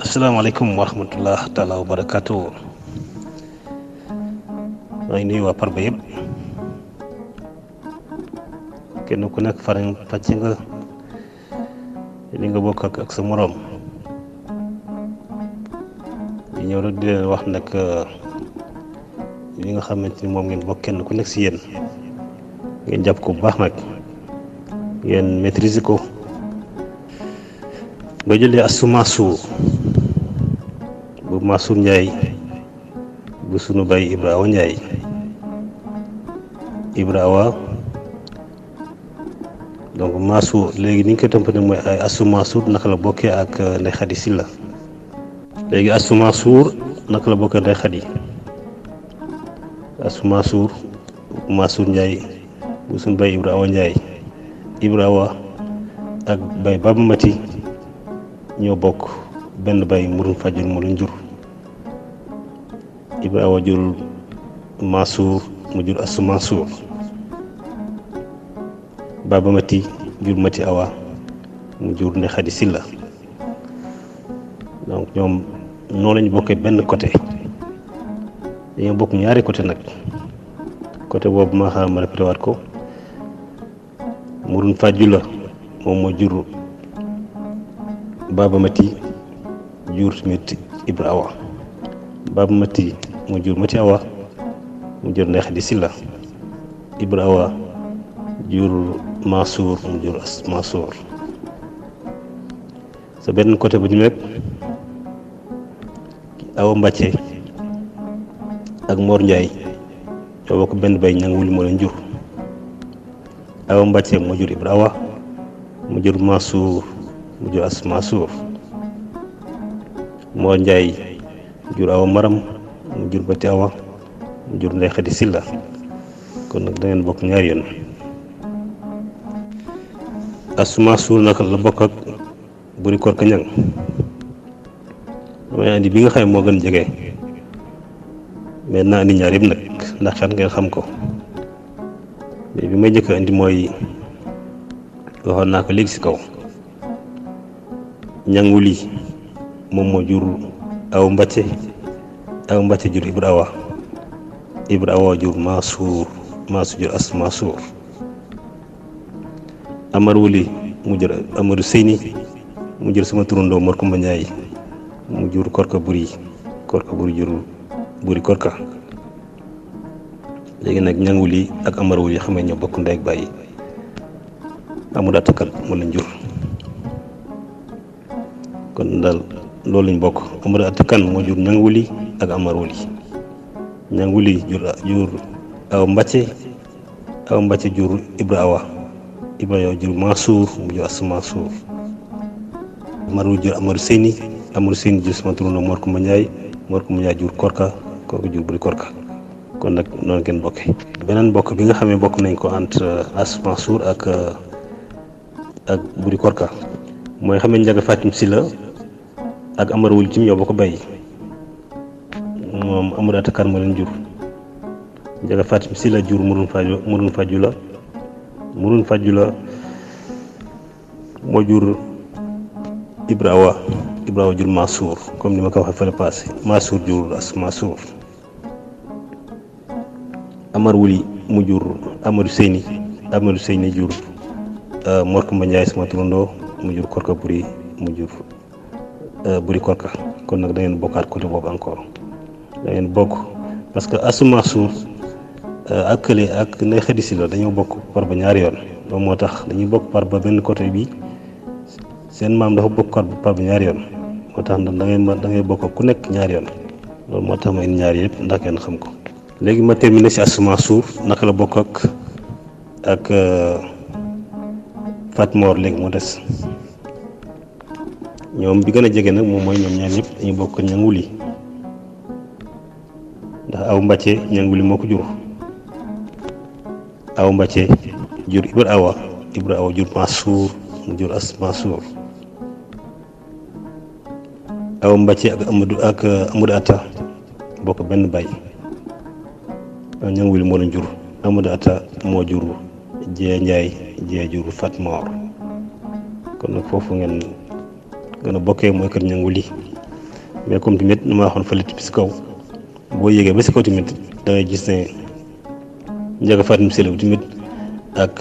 asalaamaaleykum wa rahmatullah taala wa barakaatu. maa ngi nuyu waa Parba yëpp, kenn ku nekk farañ fàcc nga li nga bokk ak sa moroom. di ñëw rek di leen wax nag li nga xamante ni moom ngeen bokk, kenn ku nekk si yéen ngeen jàpp ko bu baax nag, ngeen maîtriser ko. ba jëlee Astou bu Mansour Ndiaye bu sunu baay Ibra Awa Ndiaye. Ibra Awa donc Mansour léegi ni ñu koy tëmpane mooy ay Astou Mansour naka la bokkee ak Ndeye Khady Sylla. léegi Astou Mansour naka la bokkee Ndeye Khady. Astou Mansour Mansour Ndiaye bu sunu baay Ibra Awa Ndiaye. Ibra Awa ak baay Baba Mati ñoo bokk benn baay Mouroune Fadjul moo leen jur. Ibra Awa jur Mansour mu jur Astou Mansour. Baba Mati jur Mati Awa mu jur Ndeye Khady Sylla. donc ñoom noonu lañu bokkee benn côté, dañoo bokk ñaari côté nag. côté boobu maa xam ma répété waat ko, Mouroune Fadjul la moom moo jur Baba Mati jur tamit Ibra Awa. Baba Mati mu jur Mati Awa mu jur Ndeye Khady Sylla. Ibra Awa jur Mansour mu jur Astou Mansour. sa benn côté bu ñu nekk Awa Mbacke ak Mor Ndiaye ñoo bokk benn bay ñangul moo leen jur. Awa Mbacke moo jur Ibra Awa mu jur Mansour mu jur Astou Mansour. Mor Ndiaye jur Awa Maram mu jur Mati Awa mu jur Ndeye Khady Sylla. kon nag da ngeen bokk ñaari yoon. Astou Mansour naka la bokk ak Buri Korka Ñang. damay andi bi nga xam ne moo gën jege, mais naa andi ñaar yëpp nag ndax xel ngeen xam ko. mais bi may njëkk a andi mooy waxoon naa ko léegi si kaw, Ñang Wuli moom moo jur Awa Mbacke. Awa Mbacke jur Ibra Awa. Ibra Awa jur Mansour. Mansour jur Astou Mansour. Amar Wuli mu jur Amadou Seyni mu jur sama turandoo Mor Kumba Ndiaye mu jur Korka Buri. Korka Buri jur Buri Korka. léegi nag Ñang Wuli ak Amar Wuli xam nga ñoo bokk ndey ak baay. Amadou Atakal moo leen jur. kon daal loolu lañ bokk. Amadou Atakal moo jur Ñang Wuli ak Amar Wuli. Ñang Wuli jur Awa Mbacke. Awa Mbacke jur Ibra Awa. Ibra Awa jur Mansour mu jur Astou Mansour. Amar Wuli jur Amadou Seyni. Amadou Seyni jur sama turandoo Mor Kumba Ndiaye. Mor Kumba Ndiaye jur Korka. Korka jur Buri Korka. kon nag noonu ngeen bokkee. beneen bokk bi nga xam ne bokk nañ ko entre Astou Mansour ak Buri Korka mooy xam ne Ndiaga Fatim Sylla ak Amar Wuli ci ñoo bokk bay. moom Amadou Atakar moo leen jur. Ndiaga Fatim Sylla jur Mouroune Fadjul la. Mouroune Fadjul la moo jur Ibra Awa. Ibra Awa jur Mansour comme ni ma ko waxee fële passé. Mansour jur Astou Mansour. Amar Wuli mu jur Amadou Seyni. Amadou Seyni jur Mor Kumba Ndiaye sama turandoo mu jur Korka Buri mu jur Buri Korka. kon nag da ngeen bokkaat côté boobu encore da ngeen bokk parce que Astou Mansour ak kële ak Ndeye Khady Sylla dañoo bokk Parba ñaari yoon. loolu moo tax dañuy bokk Parba benn côté bi seen maam dafa bokk Parba ñaari yoon moo tax da ngay bokk ku nekk ñaari yoon. loolu moo tax ma indi ñaari yëpp ndax ngeen xam ko. léegi ma terminé si Astou Mansour naka la bokk ak Fatmor. léegi moo des ñoom bi gën a jege nag moom mooy ñoom ñaar ñëpp dañu bokk Ñang Wuli ndax Awa Mbacke Ñang Wuli moo ko jur. Awa Mbacke jur Ibra Awa. Ibra Awa jur Mansour mu jur Astou Mansour. Awa Mbacke ak Amadou Atta bokk benn baay ñang wuli moo leen jur. Amadou Atta moo jur Jee Njaay Jee jur Fat Moor kon nag foofu ngeen gën a bokkee mooy kër ñang wuli mais comme tamit nu ma waxoon fële ci si kaw boo yéegee ba si kaw tamit da ngay gis ne Njaga Fatim Selew tamit ak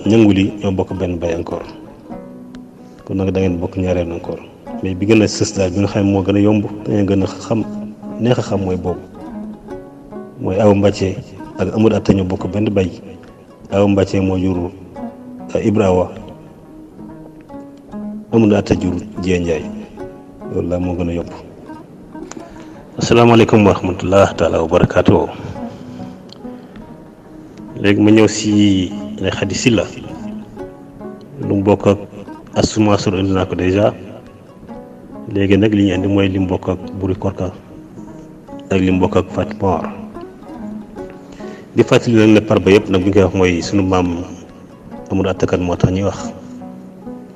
ñang wuli ñoo bokk benn baay encore kon nag da ngeen bokk ñaareel encore mais bi gën a sës daal bi nga xam ne moo gën a yomb da ngeen gën a xam neex a xam mooy boobu mooy Awa Mbacke ak Amadou Atta ñoo bokk benn bay. Awa Mbacke moo jur Ibrahima Amadou Atta jur Jee Njaay loolu laa moo gën a yomb. asalaamaaleykum wa rahmatullah taala wa barakaatu. léegi ma ñëw si Ndeye Khady Sylla lu mu bokk ak Astou Mansour indi naa ko dèjà léegi nag li ñu indi mooy li mu bokk ak Buri Korka ak li mu bokk ak Fat Moor di fàttali nag ne par ba yëpp nag bi ñu koy wax mooy sunu maam Amadou Atta Kane moo tax ñuy wax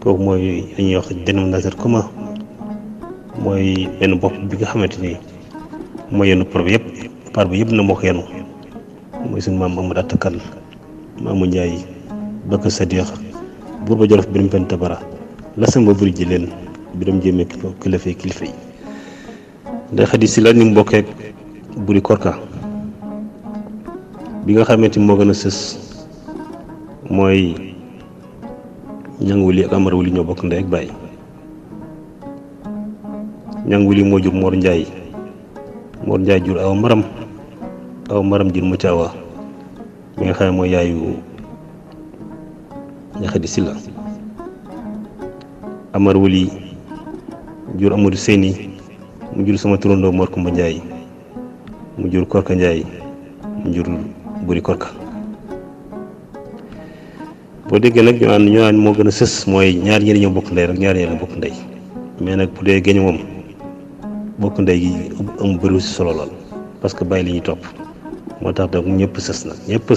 kooku mooy li ñuy wax dénominateur commun mooy benn bopp bi nga xamante ni mooy yenu par ba yëpp na moo ko yenu mooy sunu maam Amadou Atta Kane Maamu Njaay Bakka Sadiq buur ba Jolof Biram Penda Bara la samba buri ji leen biram jéemee kilifa yi Ndeye Khady Sylla ni mu bokkee Buri Korka bi nga xamante ni moo gën a sës mooy ñang wuli ak Amar wuli ñoo bokk ndey ak baay ñang wuli moo jur Mor Njaay jur Awa Maram jur Mucca Awa mi nga xam ne mooy yaayu Ndeye Khady Sylla Amar wuli jur Amadou Seyni mu jur sama turandoo Mor Kumba Njaay mu jur Korka Njaay mu jur Buri Korka boo déggee nag ñu naan moo gën a sës mooy ñaar ñi ñoo bokk ndey rek ñaar ñi bokk ndey mais nag bu dee génn moom bokk ndey gi am bëriwul si solo lool parce que bàyyi li ñuy topp moo tax donc ñëpp sës nag ñëpp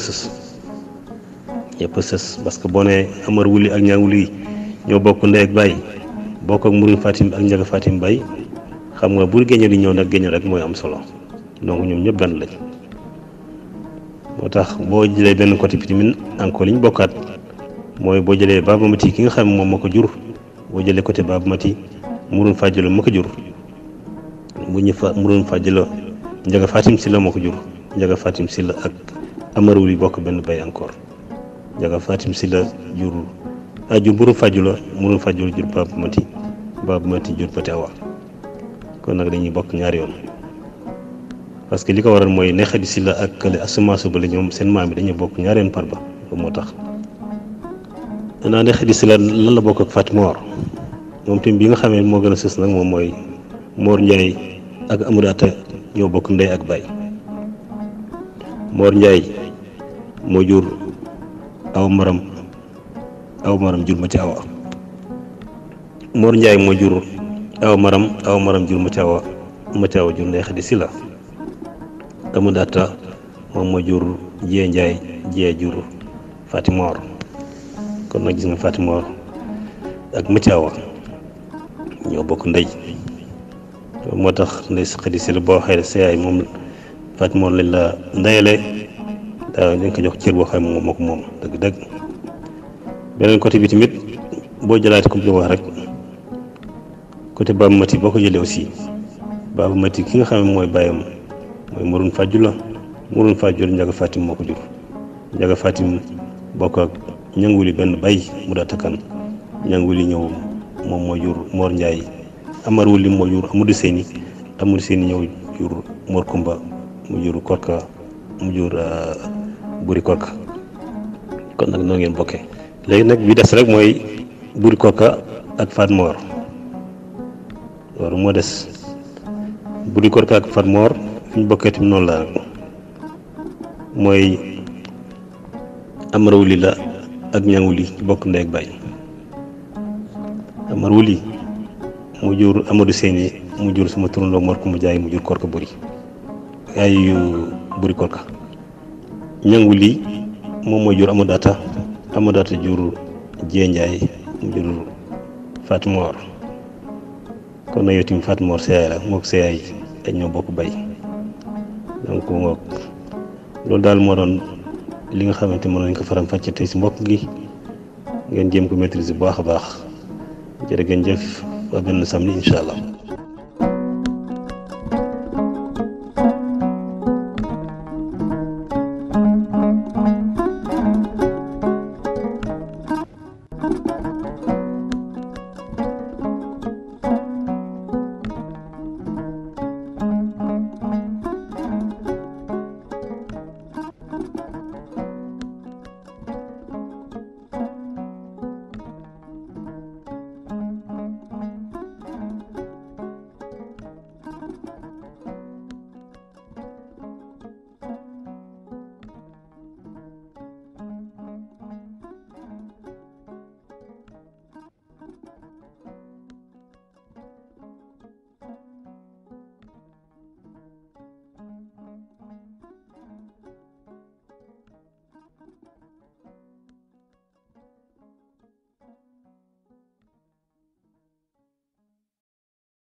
sës parce que boo nee Amar wuli ak ñang wuli ñoo bokk ndey ak bàyyi bokk ak Murin Fatim ak Njaga Fatim Bay xam nga bu génn di ñëw nag génn rek mooy am solo donc ñoom ñëpp benn lañ. moo tax boo jëlee benn côté bi tamit encore li ñu bokkaat mooy boo jëlee Baba Mati ki nga xam ne moom moo ko jur boo jëlee côté Baba Mati Murun Fàjjalo moo ko jur Murun Fàjjalo Njaga Fatim Sylla moo ko jur Njaga Fatim Sylla ak Amar wuli bokk benn bay encore Njaga Fatim Sylla jur Murun Fàjjalo jur Baba Mati jur Pati Awa kon nag dañuy bokk ñaari yoon. parce que li ko waral mooy Ndeye Khady Sylla ak kële Astou Mansour ba la ñoom seen maam yi dañuy bokk ñaareen par ba moo tax. naa Ndeye Khady Sylla lan la bokk ak Fat Moor moom tamit bi nga xamee moo gën a sës nag moom mooy Mor Njaay ak Amadou Atta ñoo bokk ndey ak baay Mor Njaay moo jur Awa Maram jur Mucca Awa Mor Njaay moo jur Awa Maram jur Mucca Awa jur Ndeye Khady Sylla Amadou Atta moom moo jur Jee Njaay jur Fati Moor kon nag gis nga Fati Moor ak Mucca Awa ñoo bokk ndey moo tax Ndeye Khady Sylla boo xëy sa yaay moom Fati Moor lañ la ndeyale dañ ko jox cër boo xam ne moo ko moom dëgg-dëgg beneen côté bi tamit boo jëlaate comme li wax rek côté Baba Mati boo ko jëlee aussi Baba Mati ki nga xam ne mooy bàyyam mooy Murun Fàjjalo Njaga Fatim moo ko jur Njaga Fatim bokk ak ñang wuli benn bay mu Atta Kane ñang wuli ñëw moom moo jur Mor Njaay Amar wuli moo jur Amadou Seyni ñëw jur Mor Kumba mu jur Korka mu jur Buri Korka kon nag noo ngeen bokkee léegi nag bi des rek mooy Buri Korka ak Fat Moor loolu moo des Buri Korka ak Fat Moor fi ñu bokkee tamit noonu la rek mooy Amar wuli la ak ñang wuli bokk ndey ak baay Amar wuli mu jur Amadou Seyni mu jur sama turandoo Mor Kumba Jaay mu jur Korka Buri yaayu Buri Korka ñang wuli moom mooy jur Amadou Atta jur Jee Njaay mu jur Fati Moor kon nag yow tamit Fatou Mor sa yaay la moog sa yaay dañ ñoo bokk bay donc ngoog loolu daal moo doon li nga xamante mën nañ ko faram fàcce tey si mbokk gi ngeen jéem ko maîtriser bu baax a baax jërë ngeen jëf ba benn samedi incha allah.